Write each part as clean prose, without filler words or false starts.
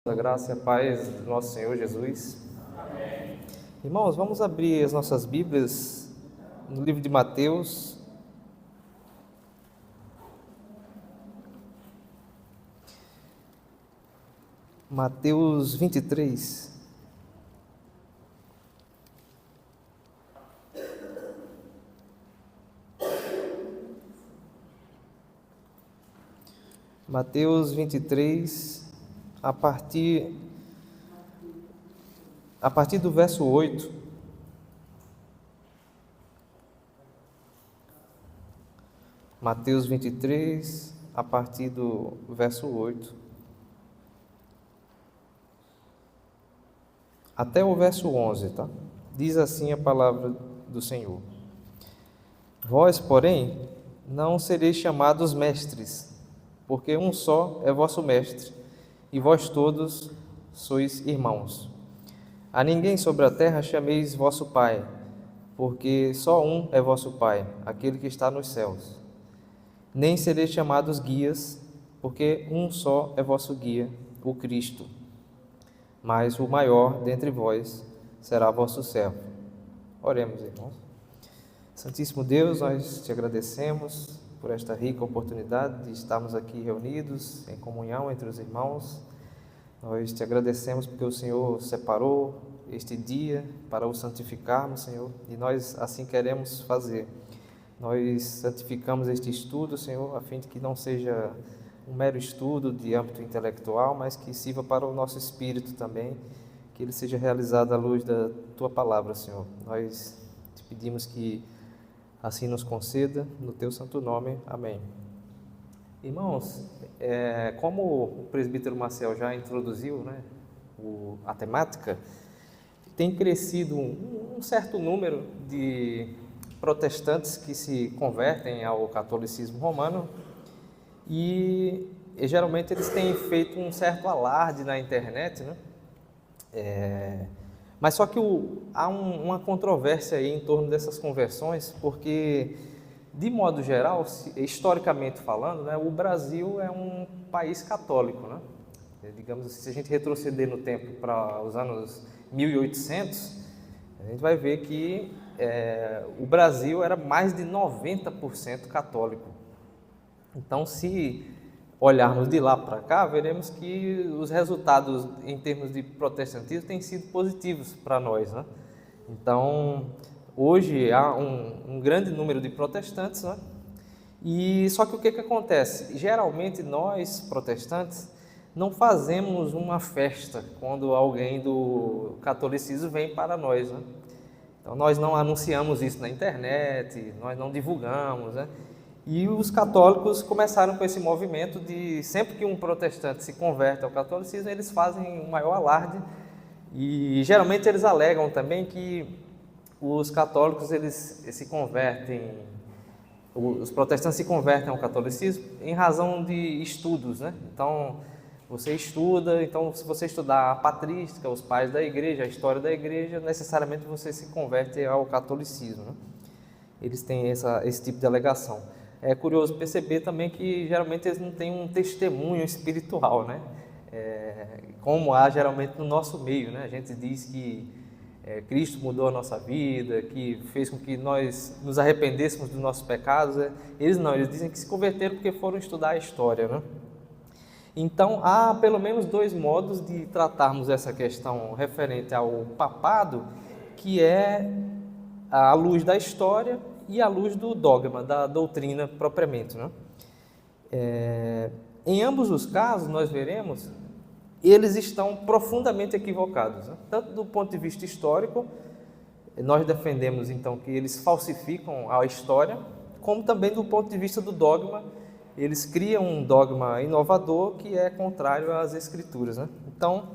A graça e a paz do nosso Senhor Jesus. Amém. Irmãos, vamos abrir as nossas Bíblias no livro de Mateus. Mateus 23. Mateus 23, a partir do verso 8. Mateus 23, a partir do verso 8. Até o verso 11, tá? Diz assim a palavra do Senhor: Vós, porém, não sereis chamados mestres, porque um só é vosso mestre, e vós todos sois irmãos. A ninguém sobre a terra chameis vosso Pai, porque só um é vosso Pai, aquele que está nos céus. Nem sereis chamados guias, porque um só é vosso guia, o Cristo. Mas o maior dentre vós será vosso servo. Oremos, irmãos. Santíssimo Deus, nós te agradecemos por esta rica oportunidade de estarmos aqui reunidos em comunhão entre os irmãos. Nós te agradecemos porque o Senhor separou este dia para o santificarmos, Senhor, e nós assim queremos fazer. Nós santificamos este estudo, Senhor, a fim de que não seja um mero estudo de âmbito intelectual, mas que sirva para o nosso espírito também, que ele seja realizado à luz da Tua palavra, Senhor. Nós te pedimos que assim nos conceda, no Teu santo nome. Amém. Irmãos, como o presbítero Marcel já introduziu, né, a temática, tem crescido um certo número de protestantes que se convertem ao catolicismo romano e geralmente eles têm feito um certo alarde na internet, né? Mas só que há uma controvérsia aí em torno dessas conversões, porque, de modo geral, historicamente falando, né, o Brasil é um país católico, né? Digamos assim, se a gente retroceder no tempo para os anos 1800, a gente vai ver que o Brasil era mais de 90% católico. Então, se olharmos de lá para cá, veremos que os resultados em termos de protestantismo têm sido positivos para nós, né? Então, hoje há um grande número de protestantes, né? E só que o que acontece? Geralmente nós, protestantes, não fazemos uma festa quando alguém do catolicismo vem para nós, né? Então, nós não anunciamos isso na internet, nós não divulgamos, né? E os católicos começaram com esse movimento de, sempre que um protestante se converte ao catolicismo, eles fazem um maior alarde e geralmente eles alegam também que os católicos eles se convertem, os protestantes se convertem ao catolicismo em razão de estudos, né? Então, você estuda, então se você estudar a patrística, os pais da igreja, a história da igreja, necessariamente você se converte ao catolicismo, né? Eles têm esse tipo de alegação. É curioso perceber também que geralmente eles não têm um testemunho espiritual, né? Como há geralmente no nosso meio, né? A gente diz que Cristo mudou a nossa vida, que fez com que nós nos arrependêssemos dos nossos pecados. Eles não, eles dizem que se converteram porque foram estudar a história, né? Então, há pelo menos dois modos de tratarmos essa questão referente ao papado, que é à luz da história e à luz do dogma, da doutrina propriamente, né? Em ambos os casos, nós veremos, eles estão profundamente equivocados, né? Tanto do ponto de vista histórico, nós defendemos então que eles falsificam a história, como também do ponto de vista do dogma, eles criam um dogma inovador que é contrário às Escrituras, né? Então,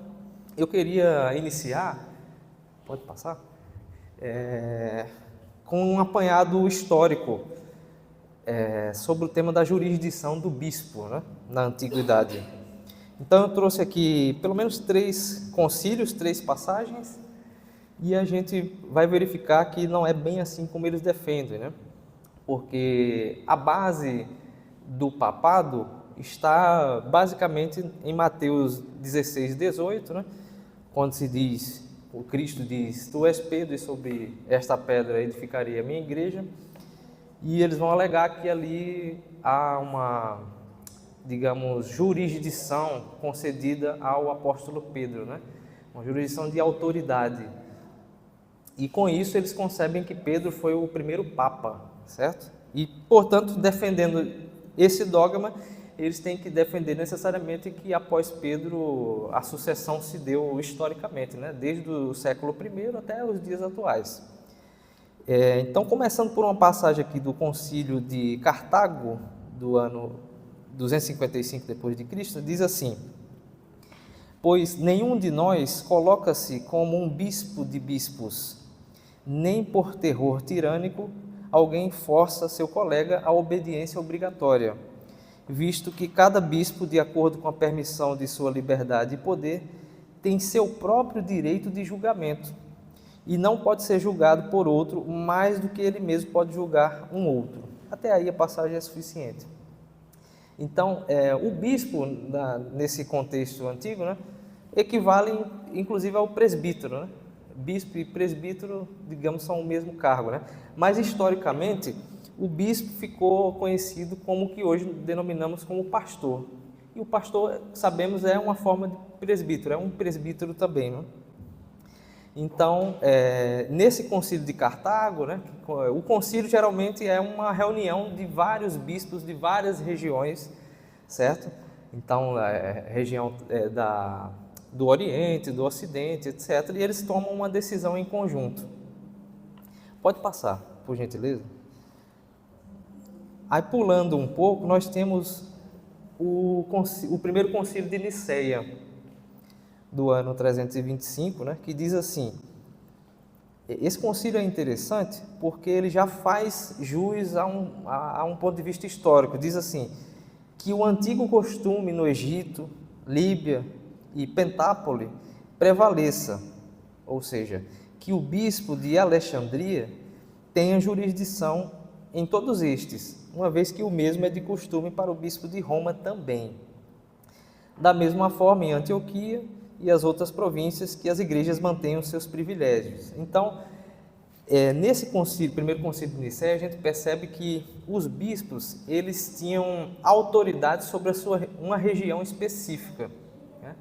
eu queria iniciar, pode passar? Com um apanhado histórico sobre o tema da jurisdição do bispo, né, na antiguidade. Então eu trouxe aqui pelo menos 3 concílios, 3 passagens, e a gente vai verificar que não é bem assim como eles defendem, né? Porque a base do papado está basicamente em Mateus 16, 18, né? Quando se diz, o Cristo diz, tu és Pedro e sobre esta pedra edificarei a minha igreja, e eles vão alegar que ali há uma, digamos, jurisdição concedida ao apóstolo Pedro, né? Uma jurisdição de autoridade. E com isso eles concebem que Pedro foi o primeiro papa, certo? E, portanto, defendendo esse dogma, eles têm que defender necessariamente que após Pedro a sucessão se deu historicamente, né? Desde o século I até os dias atuais. Então, começando por uma passagem aqui do Concílio de Cartago, do ano 255 d.C., diz assim: pois nenhum de nós coloca-se como um bispo de bispos, nem por terror tirânico alguém força seu colega à obediência obrigatória, visto que cada bispo, de acordo com a permissão de sua liberdade e poder, tem seu próprio direito de julgamento, e não pode ser julgado por outro mais do que ele mesmo pode julgar um outro. Até aí a passagem é suficiente. Então, o bispo, nesse contexto antigo, né, equivale inclusive ao presbítero, né? Bispo e presbítero, digamos, são o mesmo cargo, né? Mas historicamente, o bispo ficou conhecido como o que hoje denominamos como pastor. E o pastor, sabemos, é uma forma de presbítero, é um presbítero também, né? Então, nesse concílio de Cartago, né, o concílio geralmente é uma reunião de vários bispos de várias regiões, certo? Então, região do Oriente, do Ocidente, etc. E eles tomam uma decisão em conjunto. Pode passar, por gentileza? Aí, pulando um pouco, nós temos o primeiro concílio de Niceia, do ano 325, né, que diz assim: esse concílio é interessante porque ele já faz jus a um ponto de vista histórico. Diz assim, que o antigo costume no Egito, Líbia e Pentápole prevaleça, ou seja, que o bispo de Alexandria tenha jurisdição em todos estes, uma vez que o mesmo é de costume para o bispo de Roma também. Da mesma forma, em Antioquia e as outras províncias, que as igrejas mantenham seus privilégios. Então, nesse concílio, primeiro concílio de Nicéia, a gente percebe que os bispos, eles tinham autoridade sobre uma região específica, né?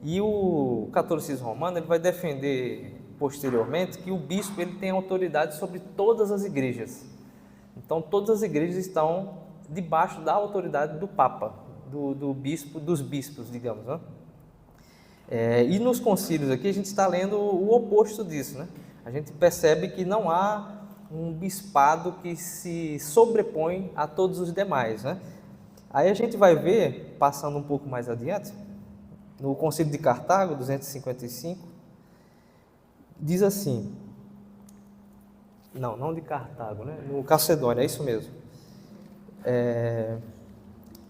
E o catolicismo romano, ele vai defender posteriormente que o bispo, ele tem autoridade sobre todas as igrejas. Então, todas as igrejas estão debaixo da autoridade do Papa, do bispo, dos bispos, digamos, né? E nos concílios aqui a gente está lendo o oposto disso, né? A gente percebe que não há um bispado que se sobrepõe a todos os demais, né? Aí a gente vai ver, passando um pouco mais adiante, no concílio de Cartago, 255, diz assim, não de Cartago, né? No Calcedônia, é isso mesmo,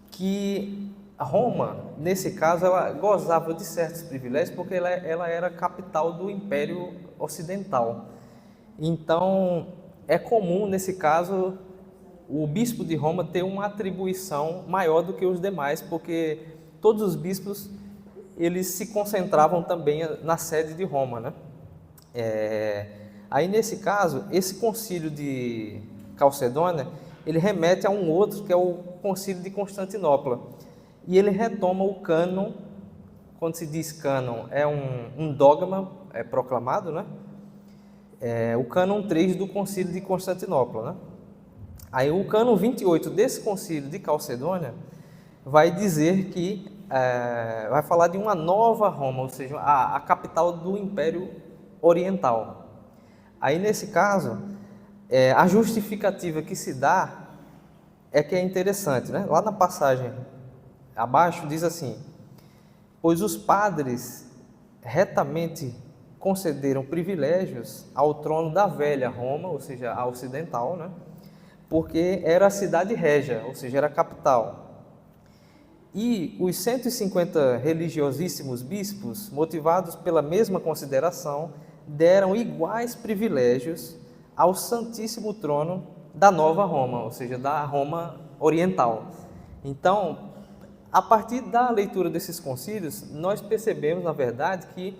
que Roma, nesse caso, ela gozava de certos privilégios porque ela era capital do Império Ocidental. Então, é comum, nesse caso, o bispo de Roma ter uma atribuição maior do que os demais, porque todos os bispos, eles se concentravam também na sede de Roma, né? Aí, nesse caso, esse concílio de Calcedônia, ele remete a um outro, que é o concílio de Constantinopla. E ele retoma o cânon. Quando se diz cânon, é um dogma proclamado, né? O cânon 3 do concílio de Constantinopla, né? Aí o cânon 28 desse concílio de Calcedônia vai dizer que, vai falar de uma nova Roma, ou seja, a capital do Império Oriental. Aí nesse caso, a justificativa que se dá é que é interessante, né? Lá na passagem abaixo diz assim: pois os padres retamente concederam privilégios ao trono da velha Roma, ou seja, a ocidental, né? Porque era a cidade régia, ou seja, era a capital. E os 150 religiosíssimos bispos, motivados pela mesma consideração, deram iguais privilégios ao Santíssimo Trono da Nova Roma, ou seja, da Roma Oriental. Então, a partir da leitura desses concílios, nós percebemos, na verdade, que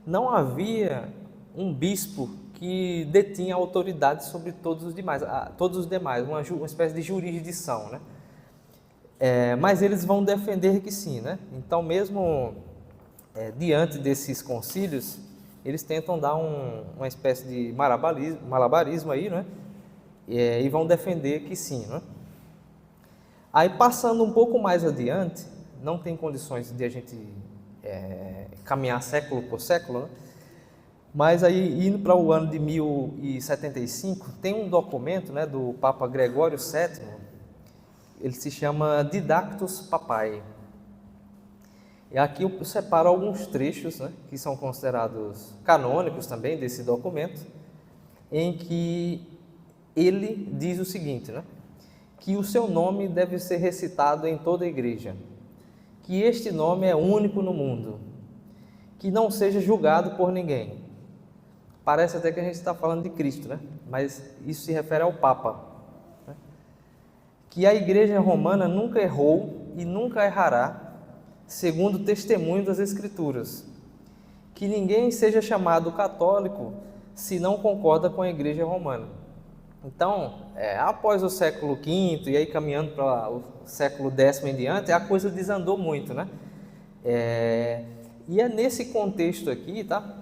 não havia um bispo que detinha autoridade sobre todos os demais, uma espécie de jurisdição, né? Mas eles vão defender que sim, né? Então, mesmo diante desses concílios, eles tentam dar uma espécie de malabarismo aí, né? E vão defender que sim, né? Aí, passando um pouco mais adiante, não tem condições de a gente caminhar século por século, né? Mas aí, indo para o ano de 1075, tem um documento, né, do Papa Gregório VII, ele se chama Didactus Papae. E aqui eu separo alguns trechos, né, que são considerados canônicos também desse documento, em que ele diz o seguinte, né, que o seu nome deve ser recitado em toda a igreja, que este nome é único no mundo, que não seja julgado por ninguém. Parece até que a gente está falando de Cristo, né? Mas isso se refere ao Papa, né? Que a Igreja Romana nunca errou e nunca errará, segundo o testemunho das Escrituras. Que ninguém seja chamado católico se não concorda com a Igreja Romana. Então, após o século V, e aí caminhando para o século X em diante, a coisa desandou muito, né? E é nesse contexto aqui, tá?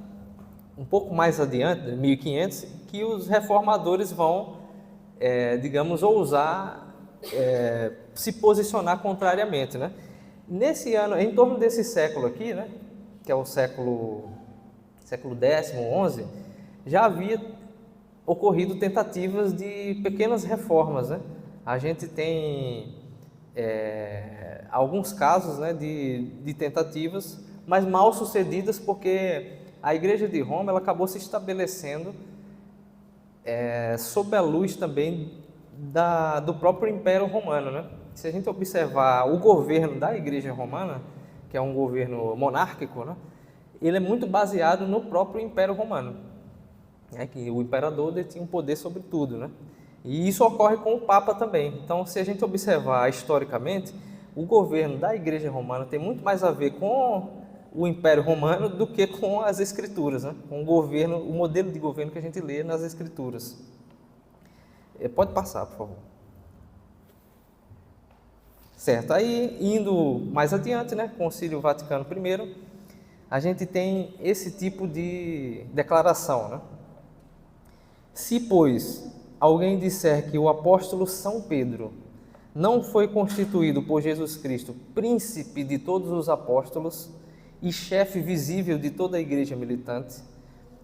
Um pouco mais adiante, 1500, que os reformadores vão, digamos, ousar se posicionar contrariamente, né? Nesse ano, em torno desse século aqui, né, que é o século X, XI, já havia ocorrido tentativas de pequenas reformas, né? A gente tem alguns casos, né, de tentativas, mas mal sucedidas, porque a Igreja de Roma ela acabou se estabelecendo sob a luz também do próprio Império Romano, né? Se a gente observar o governo da Igreja Romana, que é um governo monárquico, né, ele é muito baseado no próprio Império Romano, né, que o imperador detinha um poder sobre tudo, né? E isso ocorre com o Papa também. Então, se a gente observar historicamente, o governo da Igreja Romana tem muito mais a ver com o Império Romano do que com as Escrituras, né? Com o modelo de governo que a gente lê nas Escrituras. Pode passar, por favor. Certo, aí indo mais adiante, né, Concílio Vaticano I, a gente tem esse tipo de declaração, né? Se, pois, alguém disser que o apóstolo São Pedro não foi constituído por Jesus Cristo príncipe de todos os apóstolos e chefe visível de toda a igreja militante,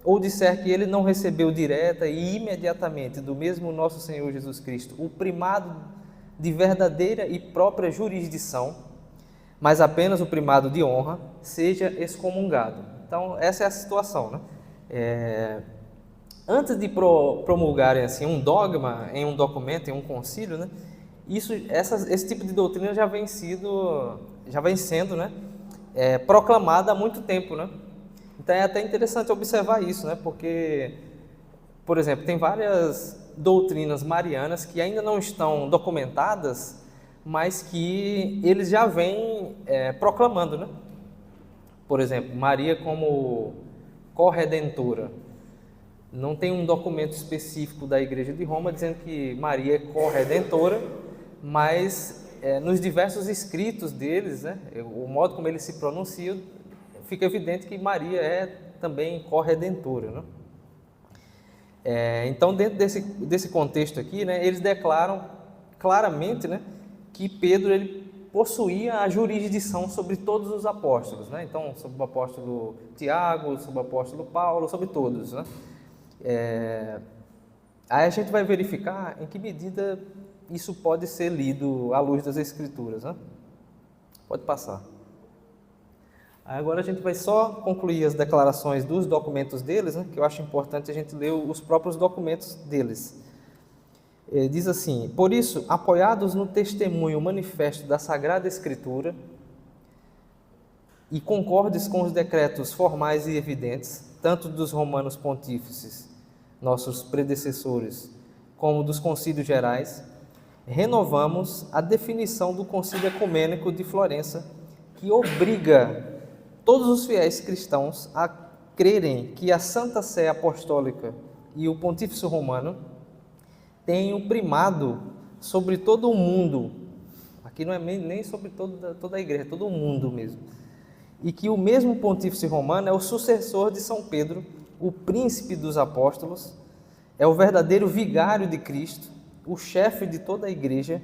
ou disser que ele não recebeu direta e imediatamente do mesmo nosso Senhor Jesus Cristo o primado de verdadeira e própria jurisdição, mas apenas o primado de honra, seja excomungado. Então, essa é a situação, né? Antes de promulgarem assim, um dogma em um documento, em um concílio, né, esse tipo de doutrina já vem sendo, né, proclamada há muito tempo, né? Então é até interessante observar isso, né? Porque, por exemplo, tem várias doutrinas marianas que ainda não estão documentadas, mas que eles já vêm proclamando, né? Por exemplo, Maria como corredentora. Não tem um documento específico da Igreja de Roma dizendo que Maria é corredentora, mas nos diversos escritos deles, né, o modo como eles se pronunciam, fica evidente que Maria é também corredentora, né? Então, dentro desse contexto aqui, né, eles declaram claramente, né, que Pedro ele possuía a jurisdição sobre todos os apóstolos, né? Então, sobre o apóstolo Tiago, sobre o apóstolo Paulo, sobre todos, né? Aí a gente vai verificar em que medida isso pode ser lido à luz das Escrituras, né? Pode passar. Agora a gente vai só concluir as declarações dos documentos deles, né? Que eu acho importante a gente ler os próprios documentos deles. Diz assim: por isso, apoiados no testemunho manifesto da Sagrada Escritura e concordes com os decretos formais e evidentes, tanto dos romanos pontífices, nossos predecessores, como dos concílios gerais, renovamos a definição do Concílio Ecumênico de Florença, que obriga todos os fiéis cristãos a crerem que a Santa Sé Apostólica e o Pontífice Romano têm o primado sobre todo o mundo. Aqui não é nem sobre toda a igreja, é todo o mundo mesmo. E que o mesmo Pontífice Romano é o sucessor de São Pedro, o príncipe dos apóstolos, é o verdadeiro vigário de Cristo, o chefe de toda a igreja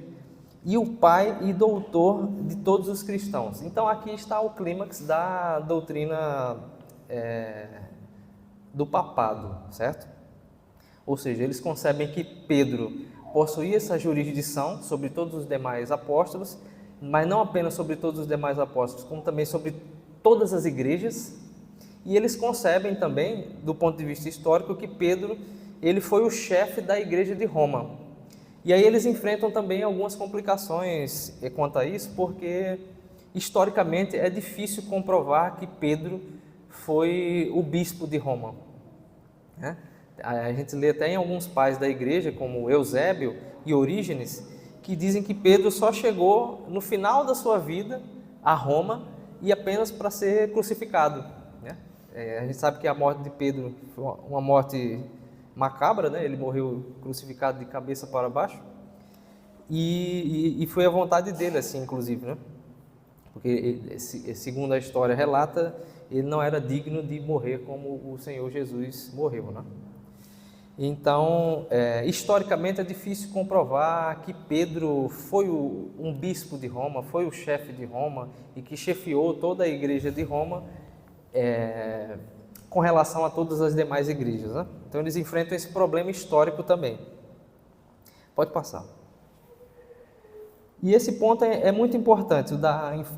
e o pai e doutor de todos os cristãos. Então aqui está o clímax da doutrina do papado, certo? Ou seja, eles concebem que Pedro possuía essa jurisdição sobre todos os demais apóstolos, mas não apenas sobre todos os demais apóstolos, como também sobre todas as igrejas. E eles concebem também, do ponto de vista histórico, que Pedro ele foi o chefe da igreja de Roma. E aí eles enfrentam também algumas complicações quanto a isso, porque historicamente é difícil comprovar que Pedro foi o bispo de Roma, né? A gente lê até em alguns pais da igreja, como Eusébio e Orígenes, que dizem que Pedro só chegou no final da sua vida a Roma e apenas para ser crucificado, né? A gente sabe que a morte de Pedro foi uma morte macabra, né? Ele morreu crucificado de cabeça para baixo e foi a vontade dele, assim, inclusive, né? Porque ele, segundo a história relata, ele não era digno de morrer como o Senhor Jesus morreu, né? Então, historicamente é difícil comprovar que Pedro foi um bispo de Roma, foi o chefe de Roma e que chefiou toda a igreja de Roma com relação a todas as demais igrejas, né? Então eles enfrentam esse problema histórico também. Pode passar. E esse ponto é muito importante,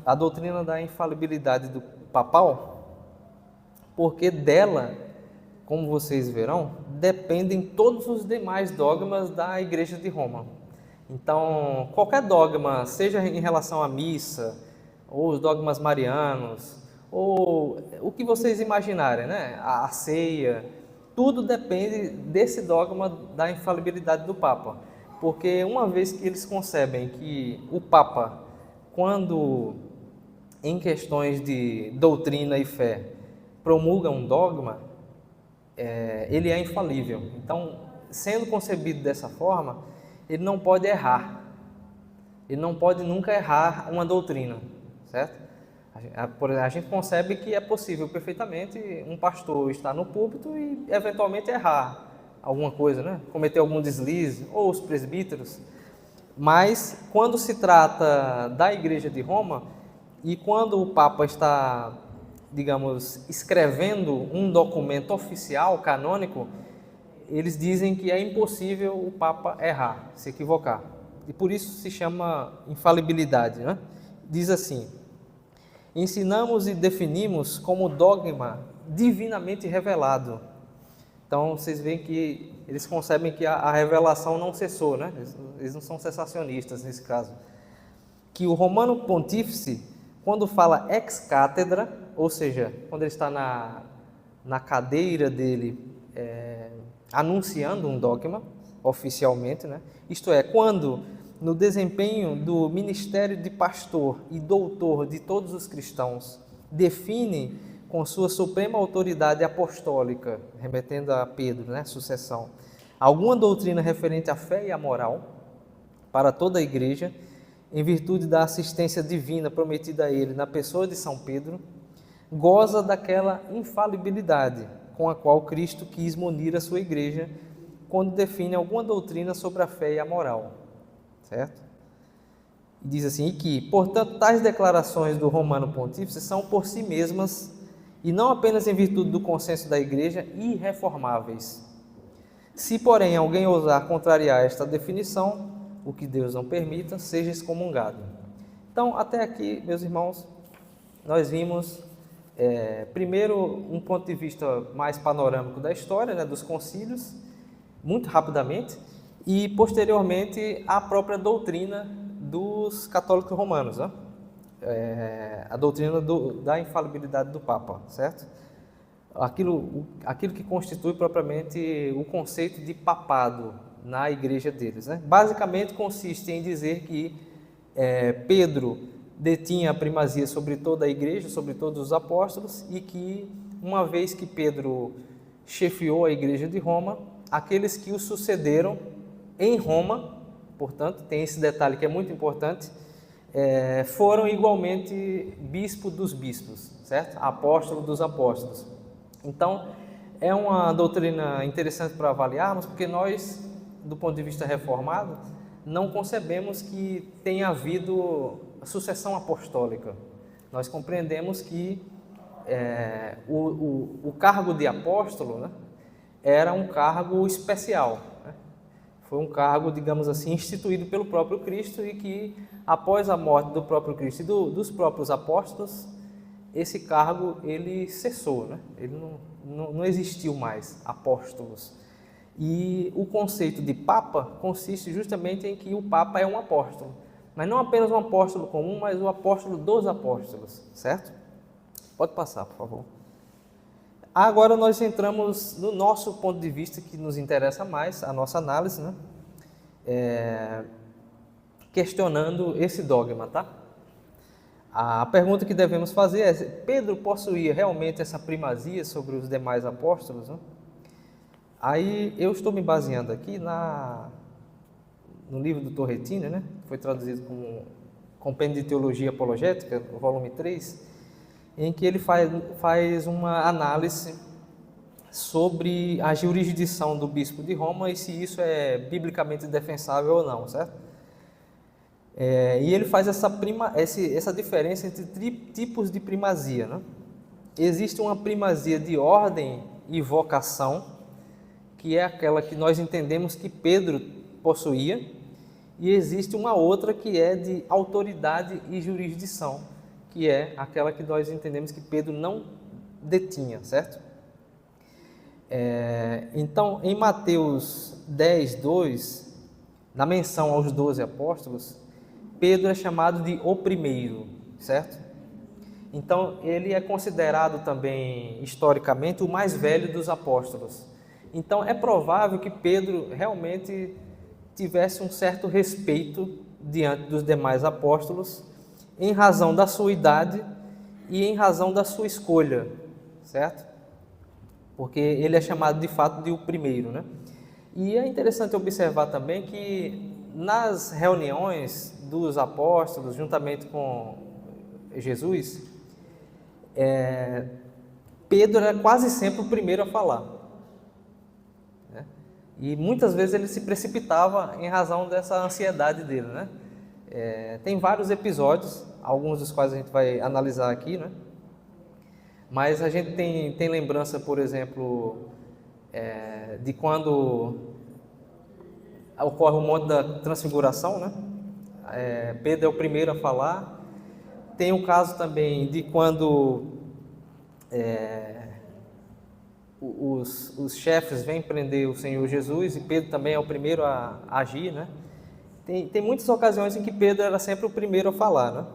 a doutrina da infalibilidade do papal, porque dela, como vocês verão, dependem todos os demais dogmas da Igreja de Roma. Então, qualquer dogma, seja em relação à missa, ou os dogmas marianos, ou o que vocês imaginarem, né? A ceia, tudo depende desse dogma da infalibilidade do Papa. Porque uma vez que eles concebem que o Papa, quando em questões de doutrina e fé, promulga um dogma, ele é infalível. Então, sendo concebido dessa forma, ele não pode errar. Ele não pode nunca errar uma doutrina, certo? A gente concebe que é possível perfeitamente um pastor estar no púlpito e eventualmente errar alguma coisa, né? Cometer algum deslize, ou os presbíteros. Mas quando se trata da Igreja de Roma e quando o Papa está, digamos, escrevendo um documento oficial, canônico, eles dizem que é impossível o Papa errar, se equivocar. E por isso se chama infalibilidade, né? Diz assim: ensinamos e definimos como dogma divinamente revelado. Então vocês veem que eles concebem que a revelação não cessou, né? Eles não são cessacionistas nesse caso. Que o Romano Pontífice, quando fala ex cátedra, ou seja, quando ele está na cadeira dele anunciando um dogma oficialmente, né? Isto é, quando no desempenho do ministério de pastor e doutor de todos os cristãos define com sua suprema autoridade apostólica, remetendo a Pedro, né, sucessão, alguma doutrina referente à fé e à moral para toda a igreja, em virtude da assistência divina prometida a ele na pessoa de São Pedro, goza daquela infalibilidade com a qual Cristo quis munir a sua igreja quando define alguma doutrina sobre a fé e a moral, certo? E diz assim, e que, portanto, tais declarações do Romano Pontífice são por si mesmas, e não apenas em virtude do consenso da igreja, irreformáveis. Se, porém, alguém ousar contrariar esta definição, o que Deus não permita, seja excomungado. Então, até aqui, meus irmãos, nós vimos, primeiro, um ponto de vista mais panorâmico da história, né, dos concílios, muito rapidamente, e, posteriormente, a própria doutrina dos católicos romanos, né? A doutrina da infalibilidade do Papa, certo? Aquilo que constitui propriamente o conceito de papado, na igreja deles, né? Basicamente consiste em dizer que Pedro detinha a primazia sobre toda a igreja, sobre todos os apóstolos, e que uma vez que Pedro chefiou a igreja de Roma, aqueles que o sucederam em Roma, portanto, tem esse detalhe que é muito importante, foram igualmente bispo dos bispos, certo? Apóstolo dos apóstolos. Então, é uma doutrina interessante para avaliarmos, porque nós, do ponto de vista reformado, não concebemos que tenha havido sucessão apostólica. Nós compreendemos que o cargo de apóstolo, né, era um cargo especial, né? Foi um cargo, digamos assim, instituído pelo próprio Cristo, e que após a morte do próprio Cristo e dos próprios apóstolos, esse cargo ele cessou, né? Ele não existiu mais apóstolos. E o conceito de Papa consiste justamente em que o Papa é um apóstolo, mas não apenas um apóstolo comum, mas o apóstolo dos apóstolos, certo? Pode passar, por favor. Agora nós entramos no nosso ponto de vista que nos interessa mais, a nossa análise, né? Questionando esse dogma, tá? A pergunta que devemos fazer é: Pedro possuía realmente essa primazia sobre os demais apóstolos, né? Aí eu estou me baseando aqui no livro do Torretini, né? Foi traduzido como Compêndio de Teologia Apologética, volume 3, em que ele faz uma análise sobre a jurisdição do bispo de Roma e se isso é biblicamente defensável ou não, certo? E ele faz essa diferença entre tipos de primazia, né? Existe uma primazia de ordem e vocação, que é aquela que nós entendemos que Pedro possuía, e existe uma outra que é de autoridade e jurisdição, que é aquela que nós entendemos que Pedro não detinha, certo? Então, em Mateus 10, 2, na menção aos 12 apóstolos, Pedro é chamado de o primeiro, certo? Então, ele é considerado também, historicamente, o mais velho dos apóstolos. Então, é provável que Pedro realmente tivesse um certo respeito diante dos demais apóstolos, em razão da sua idade e em razão da sua escolha, certo? Porque ele é chamado de fato de o primeiro, né? E é interessante observar também que nas reuniões dos apóstolos, juntamente com Jesus, Pedro era quase sempre o primeiro a falar, né? E muitas vezes ele se precipitava em razão dessa ansiedade dele, né? Tem vários episódios, alguns dos quais a gente vai analisar aqui, né? Mas a gente tem lembrança, por exemplo, de quando ocorre o Monte da Transfiguração, né? Pedro é o primeiro a falar. Tem o caso também de quando os chefes vêm prender o Senhor Jesus, e Pedro também é o primeiro a agir, né? Tem muitas ocasiões em que Pedro era sempre o primeiro a falar, né?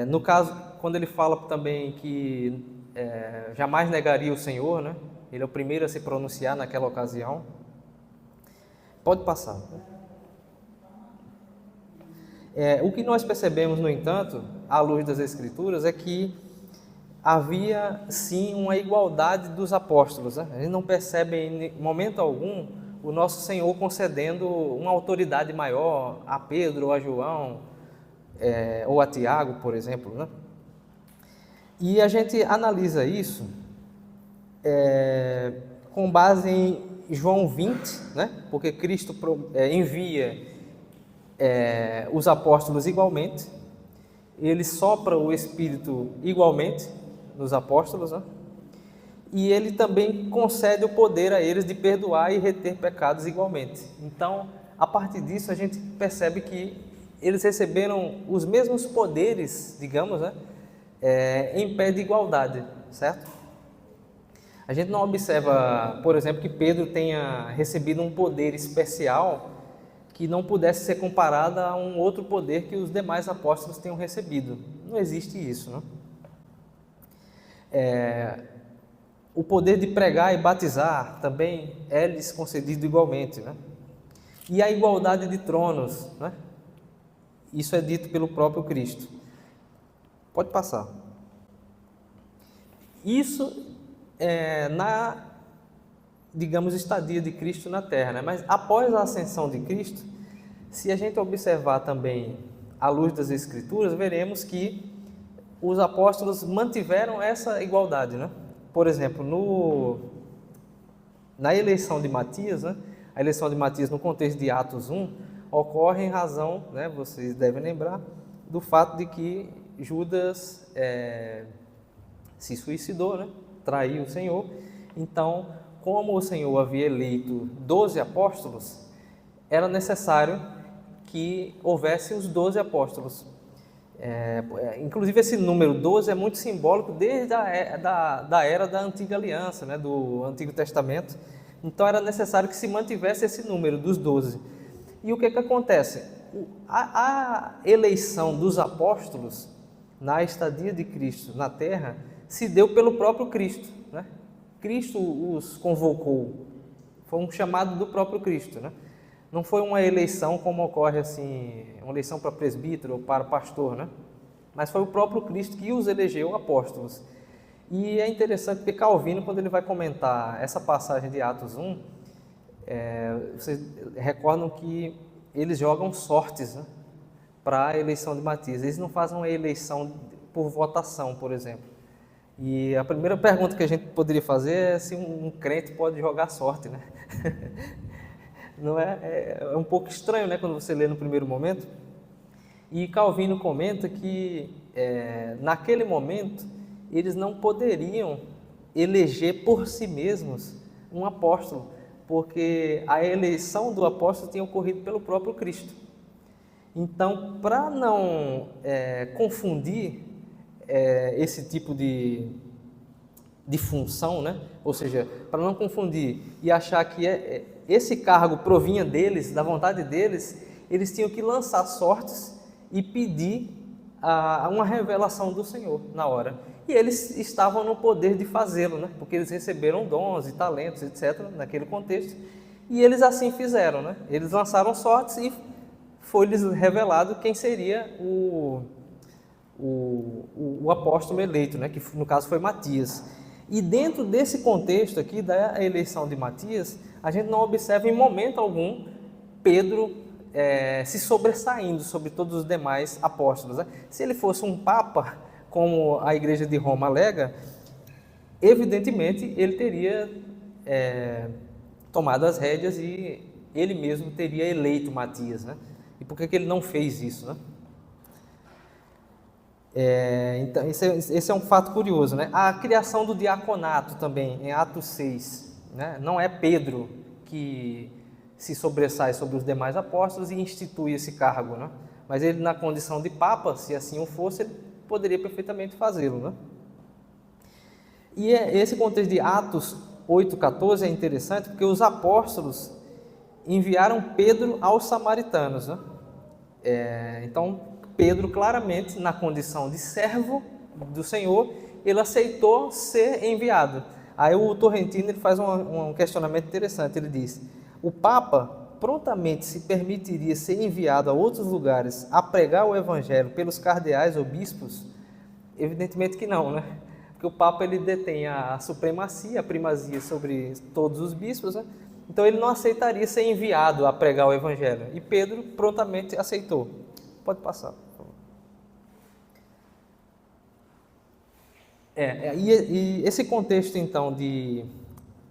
No caso, quando ele fala também que jamais negaria o Senhor, né? Ele é o primeiro a se pronunciar naquela ocasião. Pode passar. O que nós percebemos, no entanto, à luz das Escrituras, é que havia sim uma igualdade dos apóstolos, né? A gente não percebe em momento algum o nosso Senhor concedendo uma autoridade maior a Pedro ou a João, ou a Tiago, por exemplo, né? E a gente analisa isso com base em João 20, né? Porque Cristo envia os apóstolos igualmente, ele sopra o Espírito igualmente nos apóstolos, né? E ele também concede o poder a eles de perdoar e reter pecados igualmente. Então, a partir disso, a gente percebe que eles receberam os mesmos poderes, digamos, né? Em pé de igualdade, certo? A gente não observa, por exemplo, que Pedro tenha recebido um poder especial que não pudesse ser comparado a um outro poder que os demais apóstolos tenham recebido. Não existe isso, né? O poder de pregar e batizar também é-lhes concedido igualmente, né? E a igualdade de tronos, né? Isso é dito pelo próprio Cristo. Pode passar. Isso é na, digamos, estadia de Cristo na Terra, né? Mas após a ascensão de Cristo, se a gente observar também à luz das Escrituras, veremos que os apóstolos mantiveram essa igualdade, né? Por exemplo, na eleição de Matias, né? A eleição de Matias no contexto de Atos 1 ocorre em razão, né, vocês devem lembrar, do fato de que Judas se suicidou, né? Traiu o Senhor. Então, como o Senhor havia eleito 12 apóstolos, era necessário que houvesse os 12 apóstolos. Inclusive esse número 12 é muito simbólico desde da era da Antiga Aliança, né, do Antigo Testamento. Então era necessário que se mantivesse esse número dos 12. E o que acontece? A eleição dos apóstolos na estadia de Cristo na Terra se deu pelo próprio Cristo, né? Cristo os convocou, foi um chamado do próprio Cristo, né? Não foi uma eleição como ocorre assim, uma eleição para presbítero ou para pastor, né? Mas foi o próprio Cristo que os elegeu apóstolos. E é interessante porque Calvino, quando ele vai comentar essa passagem de Atos 1, vocês recordam que eles jogam sortes, né, para a eleição de Matias. Eles não fazem uma eleição por votação, por exemplo. E a primeira pergunta que a gente poderia fazer é se um crente pode jogar sorte, né? Não é um pouco estranho, né, quando você lê no primeiro momento. E Calvino comenta que naquele momento eles não poderiam eleger por si mesmos um apóstolo, porque a eleição do apóstolo tinha ocorrido pelo próprio Cristo. Então, para não confundir esse tipo de função, né? Ou seja, para não confundir e achar que esse cargo provinha deles, da vontade deles, eles tinham que lançar sortes e pedir uma revelação do Senhor na hora. E eles estavam no poder de fazê-lo, né? Porque eles receberam dons e talentos, etc., naquele contexto, e eles assim fizeram, né? Eles lançaram sortes e foi-lhes revelado quem seria o apóstolo eleito, né? Que no caso foi Matias. E dentro desse contexto aqui da eleição de Matias, a gente não observa em momento algum Pedro se sobressaindo sobre todos os demais apóstolos, né? Se ele fosse um papa, como a Igreja de Roma alega, evidentemente ele teria tomado as rédeas e ele mesmo teria eleito Matias, né? E por que ele não fez isso, né? Então, esse é um fato curioso, né? A criação do diaconato também, em Atos 6, né? Não é Pedro que se sobressai sobre os demais apóstolos e institui esse cargo, né? Mas ele, na condição de papa, se assim o fosse, ele poderia perfeitamente fazê-lo, né? E esse contexto de Atos 8,14 é interessante porque os apóstolos enviaram Pedro aos samaritanos, né? Então, Pedro, claramente, na condição de servo do Senhor, ele aceitou ser enviado. Aí o Torrentino ele faz um questionamento interessante, ele diz: o Papa prontamente se permitiria ser enviado a outros lugares a pregar o Evangelho pelos cardeais ou bispos? Evidentemente que não, né? Porque o Papa ele detém a supremacia, a primazia sobre todos os bispos, né? Então ele não aceitaria ser enviado a pregar o Evangelho. E Pedro prontamente aceitou. Pode passar, por favor. E esse contexto então de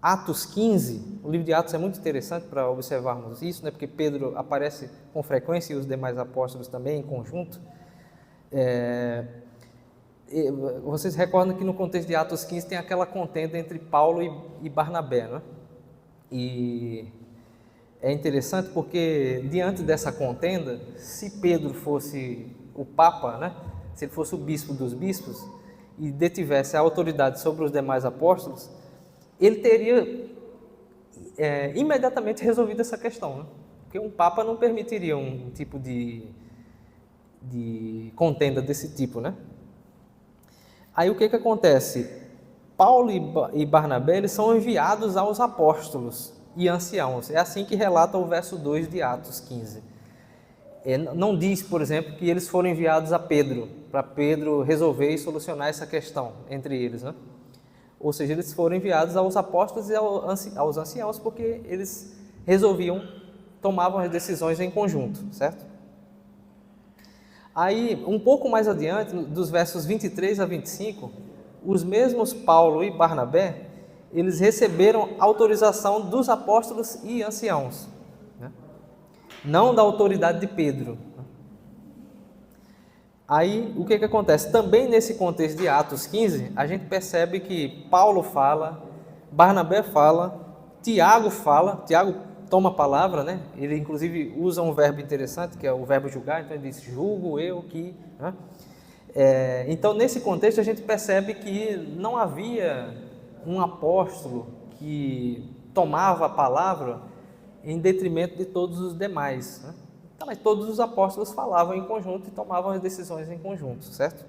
Atos 15, o livro de Atos é muito interessante para observarmos isso, né? Porque Pedro aparece com frequência e os demais apóstolos também em conjunto. Vocês recordam que no contexto de Atos 15 tem aquela contenda entre Paulo e Barnabé, né? E é interessante porque diante dessa contenda, se Pedro fosse o Papa, né? Se ele fosse o bispo dos bispos e detivesse a autoridade sobre os demais apóstolos, ele teria imediatamente resolvido essa questão, né? Porque um Papa não permitiria um tipo de contenda desse tipo, né? Aí o que acontece? Paulo e Barnabé, eles são enviados aos apóstolos e anciãos. É assim que relata o verso 2 de Atos 15. Não diz, por exemplo, que eles foram enviados a Pedro, para Pedro resolver e solucionar essa questão entre eles, né? Ou seja, eles foram enviados aos apóstolos e aos anciãos, porque eles tomavam as decisões em conjunto, certo? Aí, um pouco mais adiante, dos versos 23 a 25, os mesmos Paulo e Barnabé, eles receberam autorização dos apóstolos e anciãos, né? Não da autoridade de Pedro. Aí, o que acontece? Também nesse contexto de Atos 15, a gente percebe que Paulo fala, Barnabé fala, Tiago toma a palavra, né? Ele inclusive usa um verbo interessante, que é o verbo julgar, então ele diz, julgo eu que... Né? Então, nesse contexto, a gente percebe que não havia um apóstolo que tomava a palavra em detrimento de todos os demais, né? Então, mas todos os apóstolos falavam em conjunto e tomavam as decisões em conjunto, certo?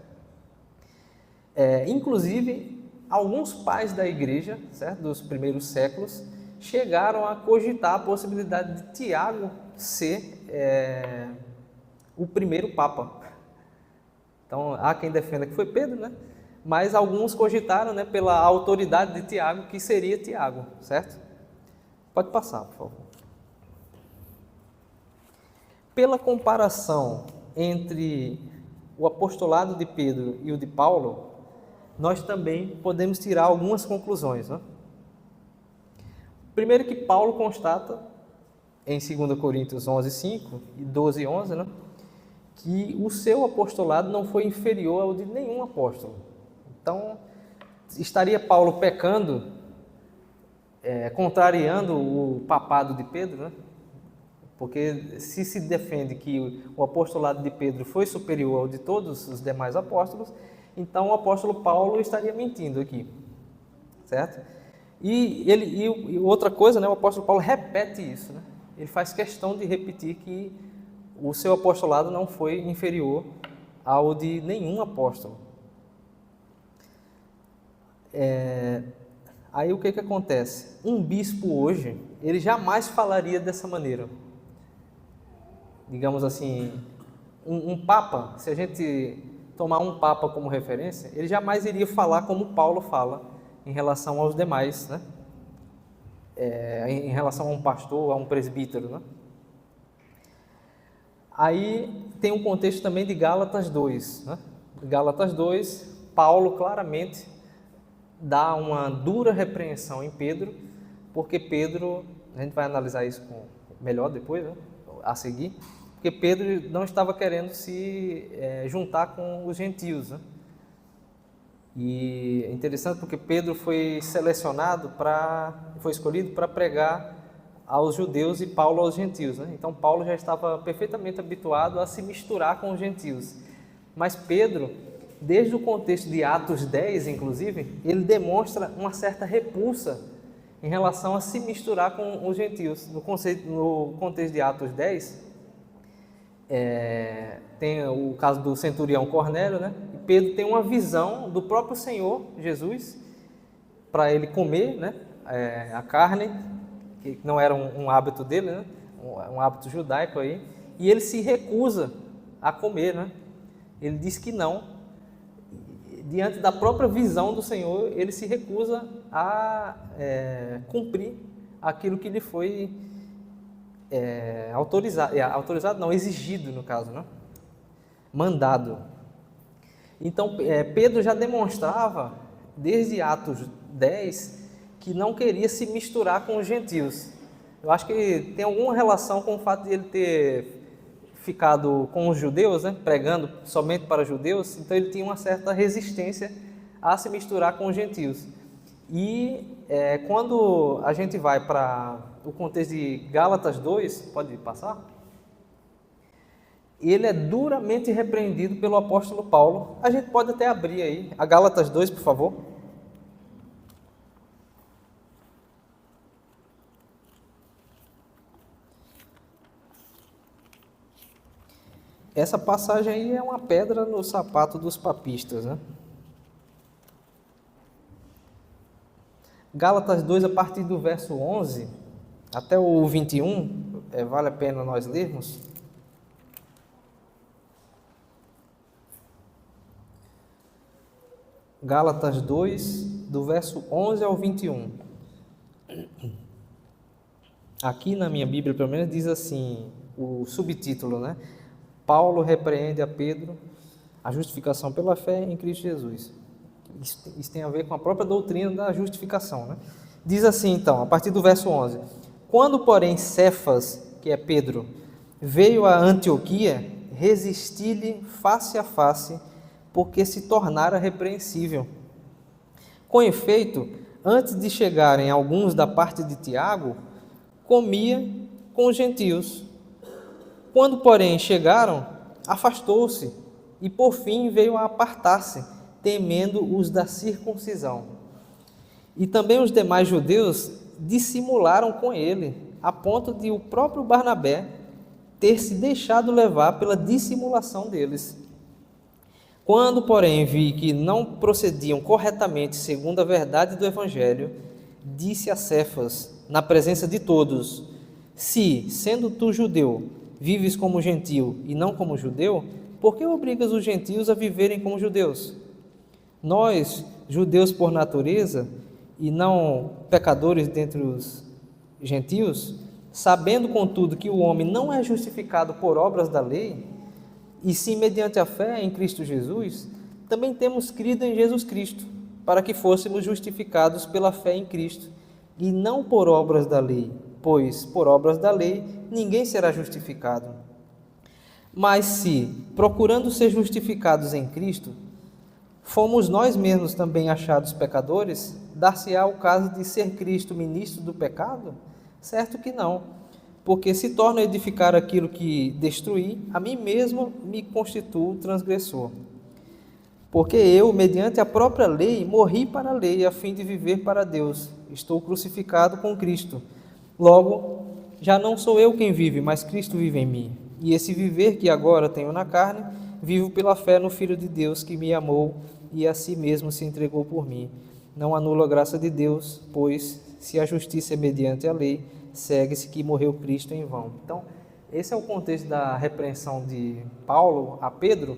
Inclusive, alguns pais da igreja, certo, dos primeiros séculos, chegaram a cogitar a possibilidade de Tiago ser o primeiro papa. Então, há quem defenda que foi Pedro, né? Mas alguns cogitaram, né, pela autoridade de Tiago, que seria Tiago, certo? Pode passar, por favor. Pela comparação entre o apostolado de Pedro e o de Paulo, nós também podemos tirar algumas conclusões, né? Primeiro que Paulo constata, em 2 Coríntios 11:5 e 12:11, né, que o seu apostolado não foi inferior ao de nenhum apóstolo. Então, estaria Paulo pecando, contrariando o papado de Pedro, né? Porque se defende que o apostolado de Pedro foi superior ao de todos os demais apóstolos, então o apóstolo Paulo estaria mentindo aqui, certo? E outra coisa, né, o apóstolo Paulo repete isso, né? Ele faz questão de repetir que o seu apostolado não foi inferior ao de nenhum apóstolo. Aí o que acontece? Um bispo hoje, ele jamais falaria dessa maneira. Digamos assim, um papa, se a gente tomar um papa como referência, ele jamais iria falar como Paulo fala em relação aos demais, né? Em relação a um pastor, a um presbítero, né? Aí tem um contexto também de Gálatas 2, né? Gálatas 2, Paulo claramente dá uma dura repreensão em Pedro, porque Pedro, a gente vai analisar isso melhor depois, né, a seguir, porque Pedro não estava querendo se juntar com os gentios, né? E é interessante porque Pedro foi escolhido para pregar aos judeus e Paulo aos gentios, né? Então Paulo já estava perfeitamente habituado a se misturar com os gentios. Mas Pedro, desde o contexto de Atos 10, inclusive, ele demonstra uma certa repulsa em relação a se misturar com os gentios. No contexto de Atos 10, tem o caso do centurião Cornélio, né? E Pedro tem uma visão do próprio Senhor Jesus para ele comer, né, a carne, que não era um hábito dele, né, um hábito judaico aí, e ele se recusa a comer, né? Ele diz que não. Diante da própria visão do Senhor, ele se recusa a cumprir aquilo que lhe foi exigido no caso, né? Mandado. Então, Pedro já demonstrava, desde Atos 10, que não queria se misturar com os gentios. Eu acho que tem alguma relação com o fato de ele ter ficado com os judeus, né, pregando somente para judeus, então ele tinha uma certa resistência a se misturar com os gentios. E quando a gente vai para o contexto de Gálatas 2, pode passar? Ele é duramente repreendido pelo apóstolo Paulo. A gente pode até abrir aí, a Gálatas 2, por favor. Essa passagem aí é uma pedra no sapato dos papistas, né? Gálatas 2, a partir do verso 11 até o 21, vale a pena nós lermos. Gálatas 2, do verso 11 ao 21. Aqui na minha Bíblia, pelo menos, diz assim, o subtítulo, né? Paulo repreende a Pedro a justificação pela fé em Cristo Jesus. Isso tem a ver com a própria doutrina da justificação, né? Diz assim, então, a partir do verso 11. Quando, porém, Cefas, que é Pedro, veio a Antioquia, resisti-lhe face a face, porque se tornara repreensível. Com efeito, antes de chegarem alguns da parte de Tiago, comia com os gentios. Quando, porém, chegaram, afastou-se e, por fim, veio a apartar-se, temendo os da circuncisão. E também os demais judeus dissimularam com ele, a ponto de o próprio Barnabé ter se deixado levar pela dissimulação deles. Quando, porém, vi que não procediam corretamente segundo a verdade do Evangelho, disse a Cefas, na presença de todos: se, sendo tu judeu, vives como gentio e não como judeu, por que obrigas os gentios a viverem como judeus? Nós, judeus por natureza, e não pecadores dentre os gentios, sabendo, contudo, que o homem não é justificado por obras da lei, e sim mediante a fé em Cristo Jesus, também temos crido em Jesus Cristo, para que fôssemos justificados pela fé em Cristo, e não por obras da lei, pois por obras da lei ninguém será justificado. Mas se, procurando ser justificados em Cristo, fomos nós mesmos também achados pecadores, dar-se-á o caso de ser Cristo ministro do pecado? Certo que não, porque se torna a edificar aquilo que destruí, a mim mesmo me constituo transgressor. Porque eu, mediante a própria lei, morri para a lei, a fim de viver para Deus. Estou crucificado com Cristo. Logo, já não sou eu quem vive, mas Cristo vive em mim. E esse viver que agora tenho na carne, vivo pela fé no Filho de Deus que me amou e a si mesmo se entregou por mim. Não anulo a graça de Deus, pois, se a justiça é mediante a lei, segue-se que morreu Cristo em vão. Então, esse é o contexto da repreensão de Paulo a Pedro,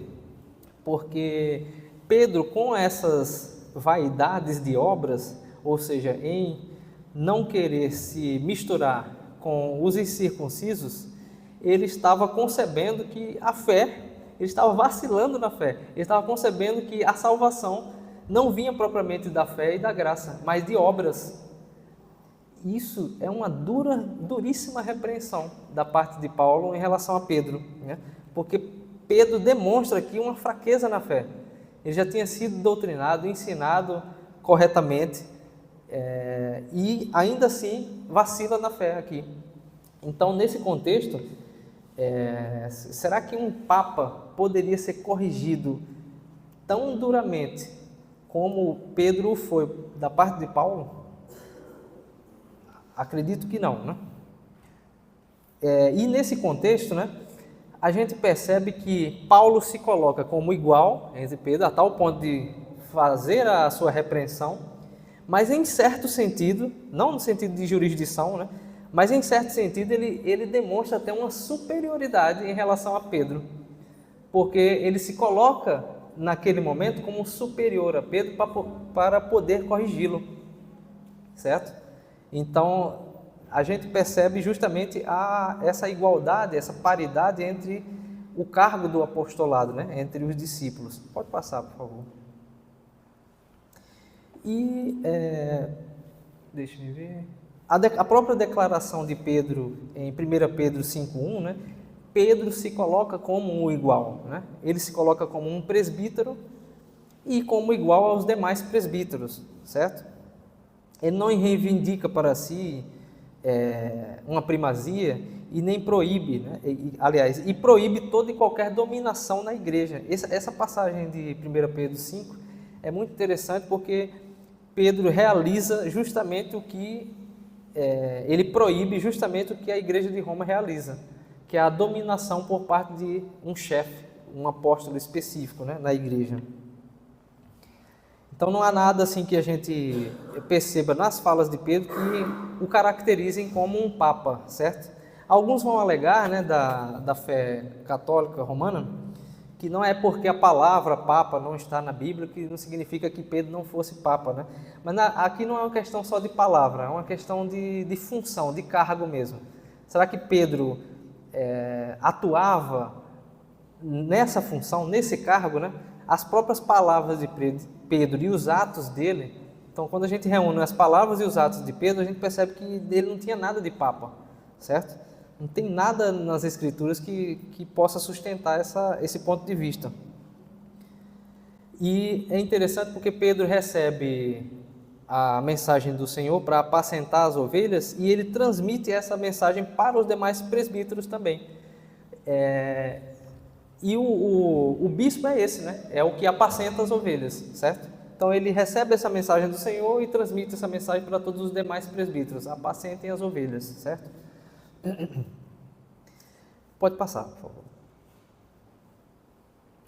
porque Pedro, com essas vaidades de obras, ou seja, em não querer se misturar com os incircuncisos, ele estava concebendo que a fé, ele estava vacilando na fé, ele estava concebendo que a salvação não vinha propriamente da fé e da graça, mas de obras. Isso é uma duríssima repreensão da parte de Paulo em relação a Pedro, né? Porque Pedro demonstra aqui uma fraqueza na fé. Ele já tinha sido doutrinado, ensinado corretamente, e ainda assim vacila na fé aqui. Então, nesse contexto, será que um Papa poderia ser corrigido tão duramente como Pedro foi da parte de Paulo? Acredito que não, né? E nesse contexto, né, a gente percebe que Paulo se coloca como igual entre Pedro, a tal ponto de fazer a sua repreensão, mas em certo sentido, não no sentido de jurisdição, né, mas em certo sentido ele demonstra até uma superioridade em relação a Pedro, porque ele se coloca naquele momento como superior a Pedro para poder corrigi-lo, certo? Então, a gente percebe justamente essa igualdade, essa paridade entre o cargo do apostolado, né? Entre os discípulos. Pode passar, por favor. E, deixa eu ver, a própria declaração de Pedro, em 1 Pedro 5,1, né? Pedro se coloca como um igual, né? Ele se coloca como um presbítero e como igual aos demais presbíteros, certo? Ele não reivindica para si uma primazia e nem proíbe, né? E proíbe toda e qualquer dominação na igreja. Essa passagem de 1 Pedro 5 é muito interessante porque Pedro realiza justamente o que ele proíbe justamente o que a igreja de Roma realiza, que é a dominação por parte de um chefe, um apóstolo específico, né, na igreja. Então não há nada assim que a gente perceba nas falas de Pedro que o caracterizem como um papa, certo? Alguns vão alegar, né, da fé católica romana, que não é porque a palavra papa não está na Bíblia que não significa que Pedro não fosse papa, né? Mas aqui não é uma questão só de palavra, é uma questão de função, de cargo mesmo. Será que Pedro atuava nessa função, nesse cargo, né? As próprias palavras de Pedro e os atos dele. Então, quando a gente reúne as palavras e os atos de Pedro, a gente percebe que dele não tinha nada de papa, certo? Não tem nada nas Escrituras que possa sustentar esse ponto de vista. E é interessante porque Pedro recebe a mensagem do Senhor para apacentar as ovelhas e ele transmite essa mensagem para os demais presbíteros também. E o bispo é esse, né? É o que apacenta as ovelhas, certo? Então ele recebe essa mensagem do Senhor e transmite essa mensagem para todos os demais presbíteros. Apacentem as ovelhas, certo? Pode passar, por favor.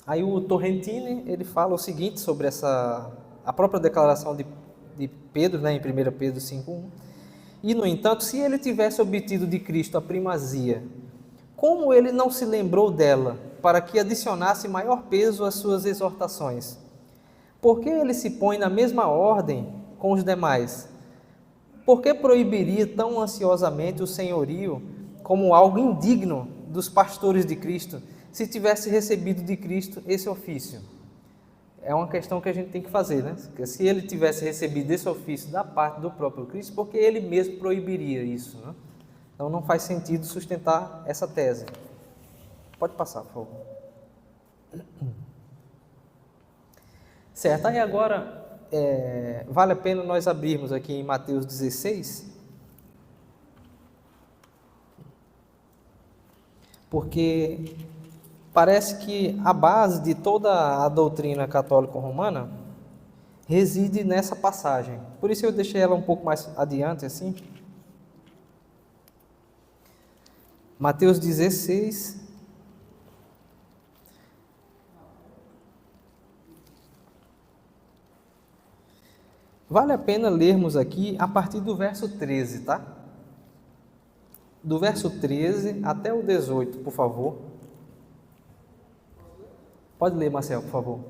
Aí o Torrentini, ele fala o seguinte sobre a própria declaração de Pedro, né, em 1 Pedro 5:1. E, no entanto, se ele tivesse obtido de Cristo a primazia, como ele não se lembrou dela, para que adicionasse maior peso às suas exortações? Por que ele se põe na mesma ordem com os demais? Por que proibiria tão ansiosamente o senhorio como algo indigno dos pastores de Cristo, se tivesse recebido de Cristo esse ofício? É uma questão que a gente tem que fazer, né? Se ele tivesse recebido esse ofício da parte do próprio Cristo, por que ele mesmo proibiria isso, né? Então não faz sentido sustentar essa tese. Pode passar, por favor. Certo, aí agora vale a pena nós abrirmos aqui em Mateus 16, porque parece que a base de toda a doutrina católico-romana reside nessa passagem. Por isso eu deixei ela um pouco mais adiante, assim. Mateus 16. Vale a pena lermos aqui a partir do verso 13, tá? Do verso 13 até o 18, por favor. Pode ler, Marcelo, por favor.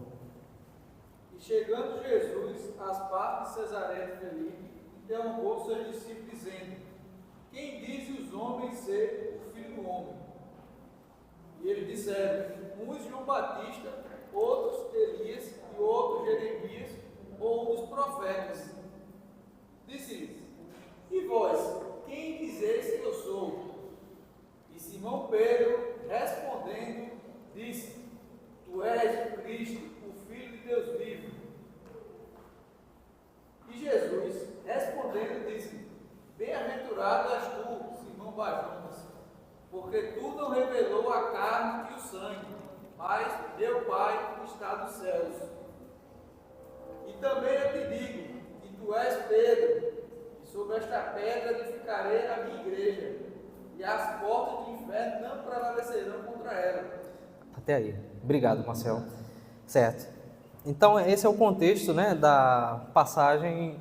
E chegando Jesus às partes de Cesareia de Filipe, interrogou seus discípulos, dizendo: Quem dizem os homens ser o Filho do Homem? E eles disseram: uns João Batista, outros Elias e outros Jeremias ou um dos profetas. Disse-lhes: E vós, quem dizeis que eu sou? E Simão Pedro, respondendo, disse: Tu és o Cristo, o Filho de Deus vivo. E Jesus, respondendo, disse: Bem-aventurado és tu, Simão Barjonas, porque tu não revelou a carne e o sangue, mas meu Pai que está nos céus. E também eu te digo que tu és Pedro, e sobre esta pedra edificarei a minha igreja, e as portas do inferno não prevalecerão contra ela. Até aí. Obrigado, Marcelo. Certo. Então, esse é o contexto, né, da passagem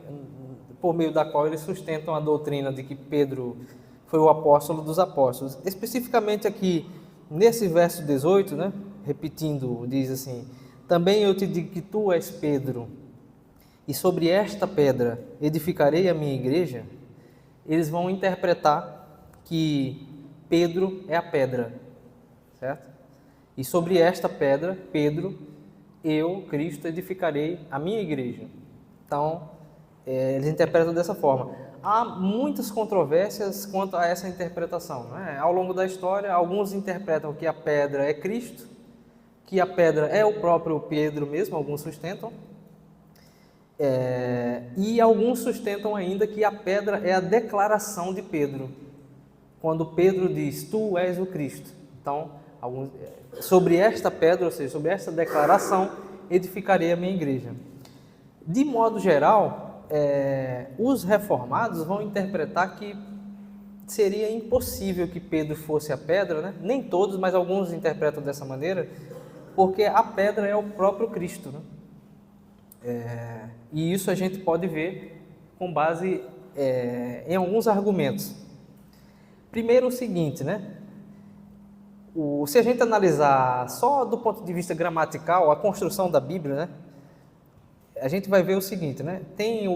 por meio da qual eles sustentam a doutrina de que Pedro foi o apóstolo dos apóstolos. Especificamente aqui, nesse verso 18, né, repetindo, diz assim: Também eu te digo que tu és Pedro, e sobre esta pedra edificarei a minha igreja. Eles vão interpretar que Pedro é a pedra, certo? E sobre esta pedra, Pedro, eu, Cristo, edificarei a minha igreja. Então, eles interpretam dessa forma. Há muitas controvérsias quanto a essa interpretação, né? Ao longo da história, alguns interpretam que a pedra é Cristo, que a pedra é o próprio Pedro mesmo, alguns sustentam. E alguns sustentam ainda que a pedra é a declaração de Pedro, quando Pedro diz: Tu és o Cristo. Então, sobre esta pedra, ou seja, sobre esta declaração, edificarei a minha igreja. De modo geral, os reformados vão interpretar que seria impossível que Pedro fosse a pedra, né? Nem todos, mas alguns interpretam dessa maneira, porque a pedra é o próprio Cristo, né? E isso a gente pode ver com base em alguns argumentos. Primeiro o seguinte, né? Se a gente analisar só do ponto de vista gramatical, a construção da Bíblia, né? A gente vai ver o seguinte, né? Tem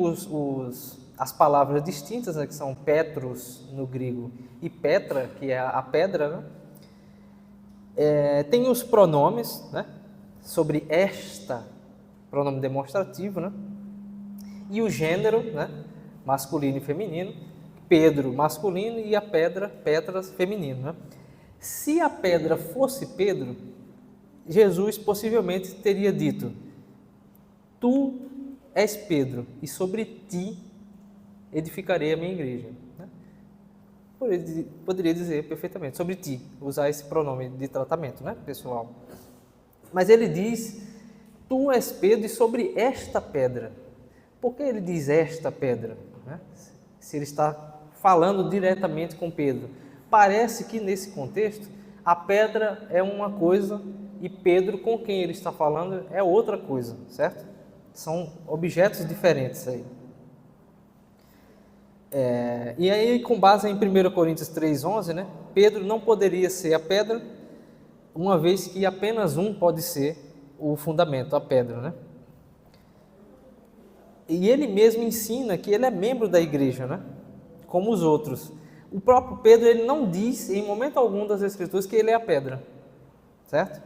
as palavras distintas, né, que são Petros no grego e Petra, que é a pedra, né? Tem os pronomes, né? Sobre esta, pronome demonstrativo, né? E o gênero, né? Masculino e feminino, Pedro masculino e a pedra, Petras feminino, né? Se a pedra fosse Pedro, Jesus possivelmente teria dito: tu és Pedro, e sobre ti edificarei a minha igreja. Né? Poderia dizer perfeitamente, sobre ti, usar esse pronome de tratamento, né, pessoal. Mas ele diz: tu és Pedro, e sobre esta pedra. Por que ele diz esta pedra? Né? Se ele está falando diretamente com Pedro. Parece que nesse contexto, a pedra é uma coisa e Pedro, com quem ele está falando, é outra coisa, certo? São objetos diferentes aí. E aí, com base em 1 Coríntios 3,11, né, Pedro não poderia ser a pedra, uma vez que apenas um pode ser o fundamento, a pedra, né? E ele mesmo ensina que ele é membro da igreja, né? Como os outros. O próprio Pedro, ele não diz em momento algum das Escrituras que ele é a pedra, certo?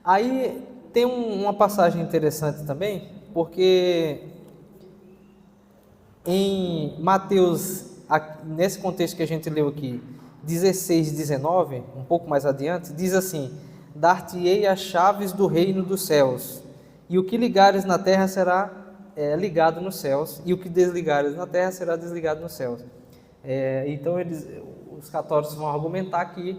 Aí tem uma passagem interessante também, porque em Mateus, nesse contexto que a gente leu aqui, 16, 19, um pouco mais adiante, diz assim: dar-te-ei as chaves do reino dos céus, e o que ligares na terra será ligado nos céus, e o que desligares na terra será desligado nos céus. Então os católicos vão argumentar que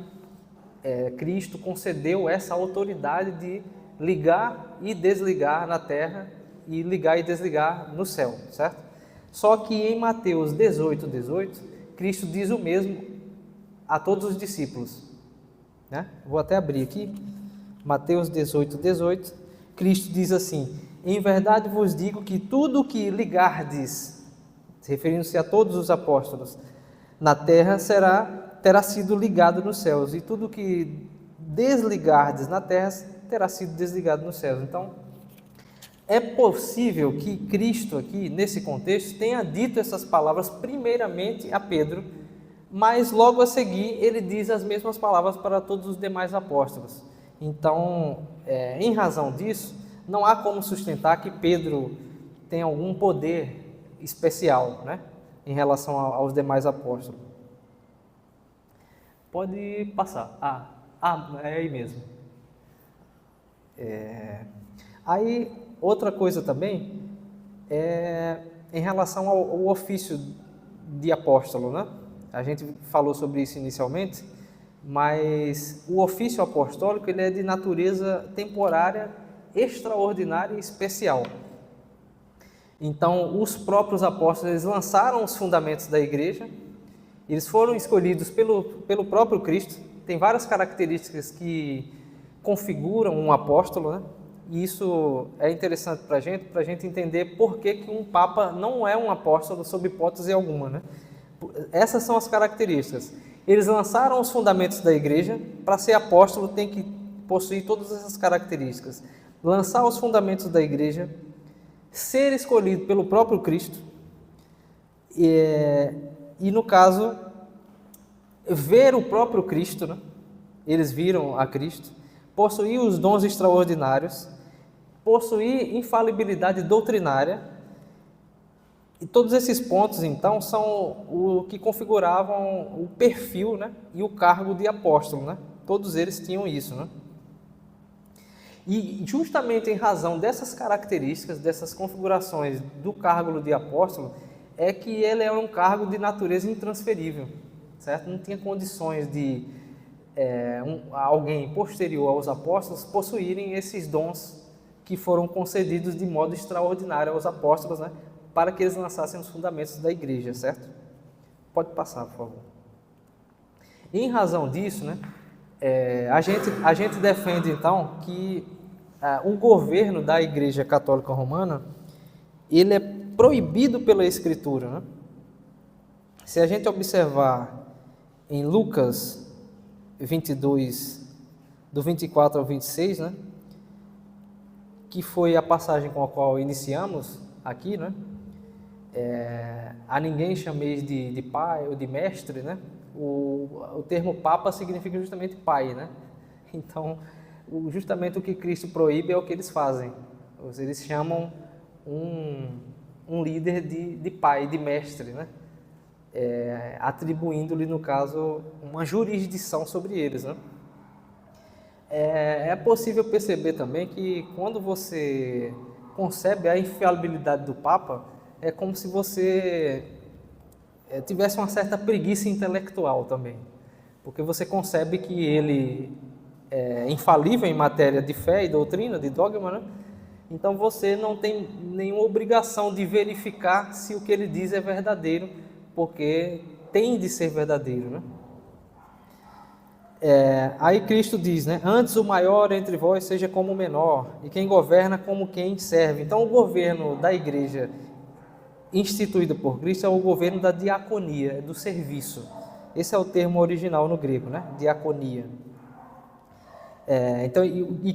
Cristo concedeu essa autoridade de ligar e desligar na terra e ligar e desligar no céu, certo? Só que em Mateus 18, 18, Cristo diz o mesmo a todos os discípulos, né? Vou até abrir aqui, Mateus 18, 18, Cristo diz assim: em verdade vos digo que tudo o que ligardes, referindo-se a todos os apóstolos, na terra terá sido ligado nos céus, e tudo que desligardes na terra terá sido desligado nos céus. Então, é possível que Cristo aqui, nesse contexto, tenha dito essas palavras primeiramente a Pedro, mas logo a seguir ele diz as mesmas palavras para todos os demais apóstolos. Então, em razão disso, não há como sustentar que Pedro tem algum poder especial, né, em relação aos demais apóstolos. Pode passar. É aí mesmo. Aí, outra coisa também é em relação ao ofício de apóstolo, né? A gente falou sobre isso inicialmente, mas o ofício apostólico ele é de natureza temporária, extraordinária e especial. Então, os próprios apóstolos eles lançaram os fundamentos da igreja, eles foram escolhidos pelo próprio Cristo. Tem várias características que configuram um apóstolo, né? E isso é interessante para a gente entender por que um Papa não é um apóstolo sob hipótese alguma, né? Essas são as características. Eles lançaram os fundamentos da igreja. Para ser apóstolo tem que possuir todas essas características: lançar os fundamentos da igreja, ser escolhido pelo próprio Cristo e no caso, ver o próprio Cristo, né? Eles viram a Cristo, possuir os dons extraordinários, possuir infalibilidade doutrinária. E todos esses pontos, então, são o que configuravam o perfil, né, e o cargo de apóstolo, né? Todos eles tinham isso, né? E justamente em razão dessas características, dessas configurações do cargo de apóstolo, é que ele é um cargo de natureza intransferível, certo? Não tinha condições de alguém posterior aos apóstolos possuírem esses dons que foram concedidos de modo extraordinário aos apóstolos, né? Para que eles lançassem os fundamentos da igreja, certo? Pode passar, por favor. E em razão disso, né, a gente defende, então, que o governo da Igreja Católica Romana, ele é proibido pela Escritura, né? Se a gente observar em Lucas 22, do 24 ao 26, né? Que foi a passagem com a qual iniciamos aqui, né? A ninguém chameis de pai ou de mestre, né? O termo papa significa justamente pai, né? Então, justamente o que Cristo proíbe é o que eles fazem. Eles chamam um líder de pai, de mestre, né? Atribuindo-lhe, no caso, uma jurisdição sobre eles, né? É possível perceber também que quando você concebe a infalibilidade do Papa, é como se você tivesse uma certa preguiça intelectual também, porque você concebe que ele é infalível em matéria de fé e doutrina, de dogma, né? Então você não tem nenhuma obrigação de verificar se o que ele diz é verdadeiro, porque tem de ser verdadeiro, né? Aí Cristo diz, né? Antes o maior entre vós seja como o menor, e quem governa como quem serve. Então o governo da igreja instituído por Cristo é o governo da diaconia, do serviço. Esse é o termo original no grego, né? Diaconia. Então,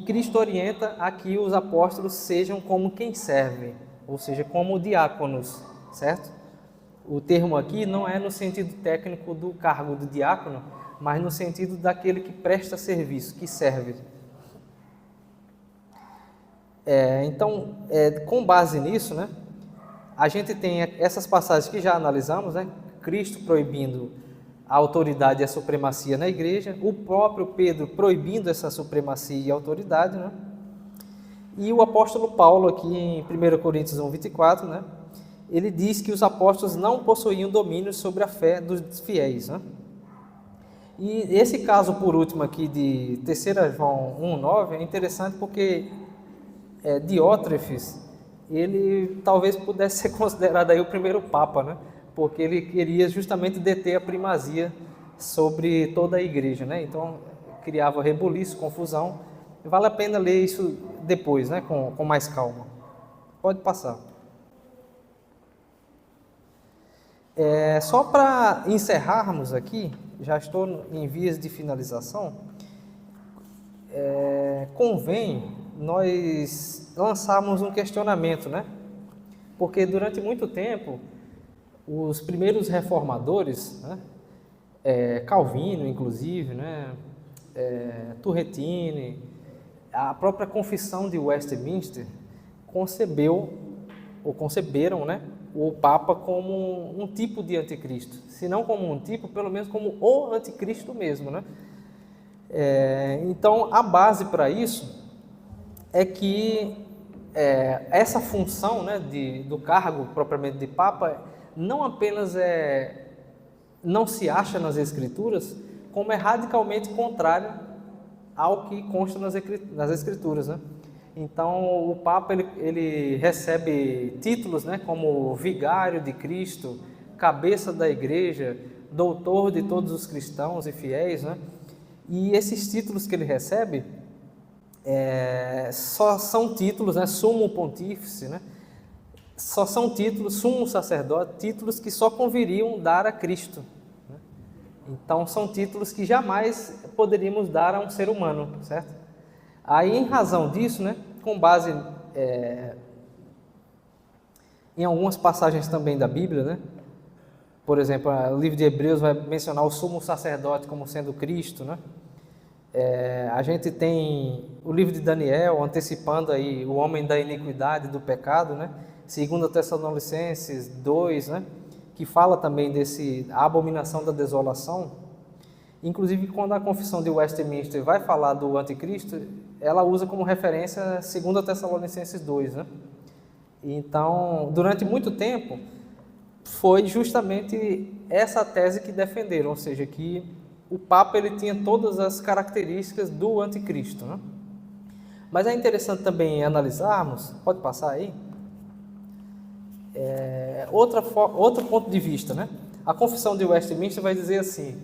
Cristo orienta a que os apóstolos sejam como quem serve, ou seja, como diáconos, certo? O termo aqui não é no sentido técnico do cargo do diácono, mas no sentido daquele que presta serviço, que serve. Então, com base nisso, né, a gente tem essas passagens que já analisamos, né, Cristo proibindo a autoridade e a supremacia na igreja, o próprio Pedro proibindo essa supremacia e autoridade, né, e o apóstolo Paulo aqui em 1 Coríntios 1:24, né, ele diz que os apóstolos não possuíam domínio sobre a fé dos fiéis, né. E esse caso, por último, aqui de 3 João 1:9 é interessante porque Diótrefes, ele talvez pudesse ser considerado aí o primeiro papa, né? Porque ele queria justamente deter a primazia sobre toda a igreja, né? Então, criava rebuliço, confusão. Vale a pena ler isso depois, né? Com mais calma. Pode passar. Só para encerrarmos aqui, já estou em vias de finalização, convém nós lançarmos um questionamento, né? Porque durante muito tempo, os primeiros reformadores, né? Calvino, inclusive, né? Turretini, a própria Confissão de Westminster conceberam, né? O Papa como um tipo de anticristo, se não como um tipo, pelo menos como o anticristo mesmo, né? Então, a base para isso é que essa função, né, do cargo propriamente de Papa não apenas não se acha nas Escrituras, como é radicalmente contrário ao que consta nas Escrituras, né? Então, o Papa ele recebe títulos, né, como vigário de Cristo, cabeça da igreja, doutor de todos os cristãos e fiéis, né? E esses títulos que ele recebe só são títulos, né, sumo pontífice, né? Só são títulos, sumo sacerdote, títulos que só conviriam dar a Cristo, né? Então, são títulos que jamais poderíamos dar a um ser humano, certo? Aí, em razão disso, né, com base em algumas passagens também da Bíblia, né, por exemplo, o livro de Hebreus vai mencionar o sumo sacerdote como sendo Cristo, né? A gente tem o livro de Daniel antecipando aí o homem da iniquidade, do pecado, né? 2 Tessalonicenses 2, né? Que fala também a abominação da desolação. Inclusive, quando a Confissão de Westminster vai falar do anticristo, ela usa como referência 2 Tessalonicenses 2, né? Então, durante muito tempo, foi justamente essa tese que defenderam, ou seja, que o Papa ele tinha todas as características do anticristo, né? Mas é interessante também analisarmos, pode passar aí, outro ponto de vista, né? A Confissão de Westminster vai dizer assim: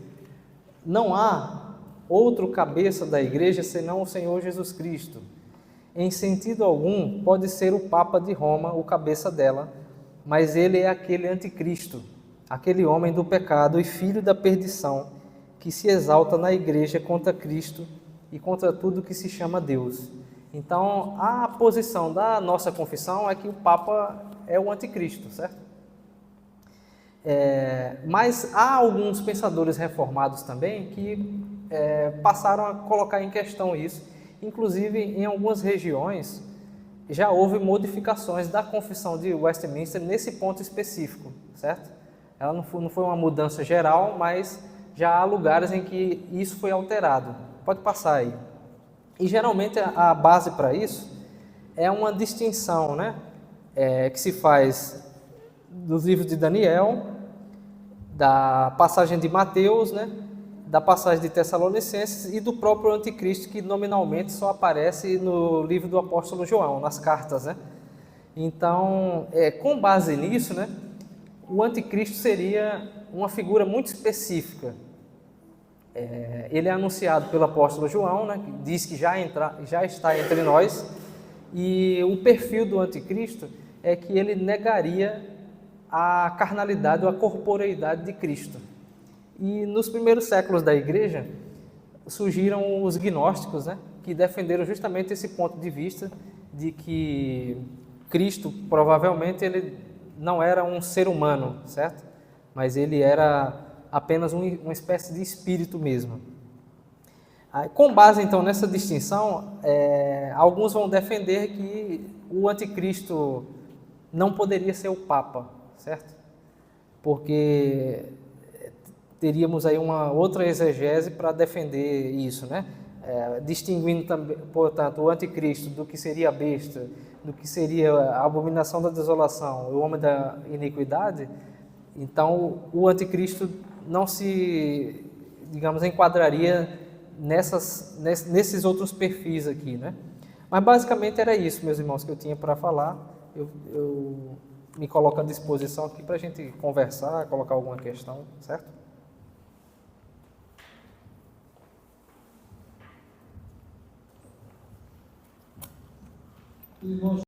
não há outro cabeça da igreja senão o Senhor Jesus Cristo. em sentido algum, pode ser o Papa de Roma, o cabeça dela, mas ele é aquele anticristo, aquele homem do pecado e filho da perdição, que se exalta na igreja contra Cristo e contra tudo que se chama Deus. Então, a posição da nossa confissão é que o Papa é o anticristo, certo? Mas há alguns pensadores reformados também que passaram a colocar em questão isso. Inclusive, em algumas regiões, já houve modificações da confissão de Westminster nesse ponto específico, certo? Ela não foi uma mudança geral, mas já há lugares em que isso foi alterado. Pode passar aí. E geralmente a base para isso é uma distinção, né? Que se faz dos livros de Daniel, da passagem de Mateus, né? Da passagem de Tessalonicenses e do próprio anticristo, que nominalmente só aparece no livro do apóstolo João, nas cartas, né? Então, com base nisso, né, o anticristo seria uma figura muito específica. Ele é anunciado pelo apóstolo João, né, que diz que já está entre nós, e o perfil do anticristo é que ele negaria a carnalidade ou a corporeidade de Cristo. E nos primeiros séculos da igreja surgiram os gnósticos, né, que defenderam justamente esse ponto de vista de que Cristo provavelmente ele não era um ser humano, certo? Mas ele era apenas uma espécie de espírito mesmo. Com base então nessa distinção, alguns vão defender que o anticristo não poderia ser o Papa, certo? Porque teríamos aí uma outra exegese para defender isso, né? Distinguindo também, portanto, o anticristo do que seria a besta, do que seria a abominação da desolação, o homem da iniquidade. Então, o anticristo não se, digamos, enquadraria nesses outros perfis aqui, né? Mas basicamente era isso, meus irmãos, que eu tinha para falar. Eu me coloco à disposição aqui para a gente conversar, colocar alguma questão, certo? Irmãos,